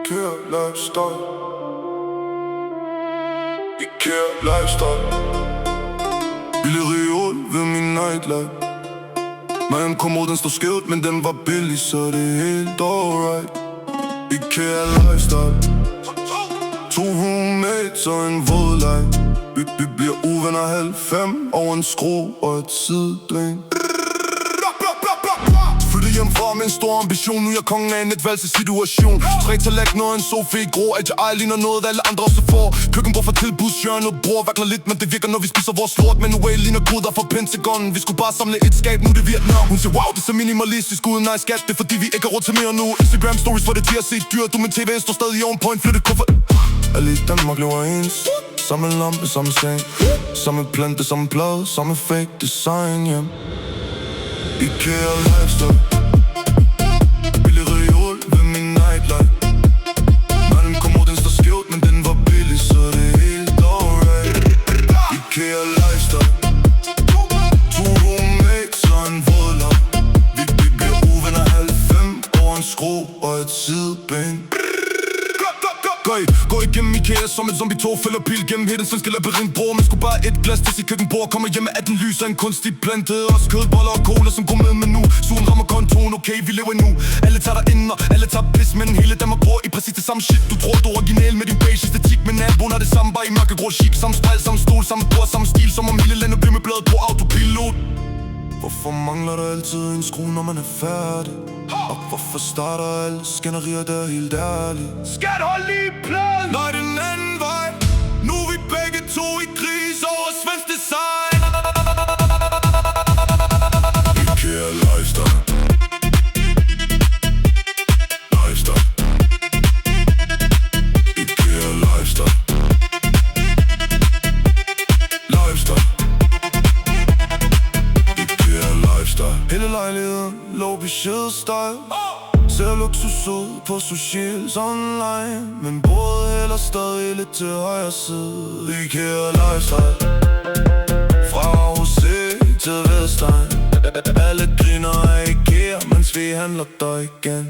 IKEA Lifestyle. IKEA Lifestyle. Billig reol ved min nightlight. Magen kommode, den står skævt, men den var billig, så det er helt alright. IKEA Lifestyle. 2 roommates og en våd leg. Vi bliver uvenner 90 over en skru og et sidedreng. Flyttede hjemmefra med en stor ambition. Nu er jeg kongen af en etvalgssituation. 3 tallerkener og en sofa i grå. At jeg ligner noget, alle andre også får. Køkkenbord fra tilbudshjørnet. Bror vakler lidt, men det virker, når vi spiser vores lort. Men Noel ligner guder fra Pentagon. Vi skulle bare samle et skab, nu er det Vietnam. Hun siger, wow, det er så minimalistisk uden nej skat. Det er fordi, vi ikke har råd til mere nu. Instagram stories for det til at se dyr. Du med tv står stadig on point, flytte kuffert. Alle i Danmark lever ens. Samme lampe, samme seng. Samme plante, samme plade. Samme fake design, yeah. IKEA Lifestyle. Billig reol ved min nightlight. Maden kommode, den står skævt, men den var billig, så det er helt alright. IKEA Lifestyle. 2 roommates og en våd leg. Vi bliver uvenner 90 over en skru og et sideben. Gå igennem IKEA som en zombie, 2 fælder pil gennem hele den svenske labyrint. Bror, man skulle bare et glas til sit køkkenbord. Kommer hjem med 18 lys og en kunstig plante. Også kødboller og cola som går med menu. Sugen rammer kontoen, okay, vi lever nu. Alle tager dig ind og alle tager pis, men hele Danmark bor i præcis det samme shit. Du tror du er original med din beige æstetik, men naboen har det samme, bare i mørkegrå chic. Samme spejl, samme stol, samme bord, samme stil. Som om hele landet bliver med bladet på autopilot. Hvorfor mangler der altid en skrue, når man er færdig? Og hvorfor starter alle skænderier der helt ærligt? Skat, hold lige pladen! Nej, den anden vej. Nu er vi begge to i kris over svensk design. IKEA Lifestyle. Lifestyle. IKEA Lifestyle. Lifestyle. IKEA Lifestyle. Hele lejligheden, low budget style. Ser luksus ud på socials online, men bordet hælder stadig lidt til højre side. IKEA Lifestyle. Fra Rosé til Vestegn. Alle griner af IKEA, mens vi handler der igen.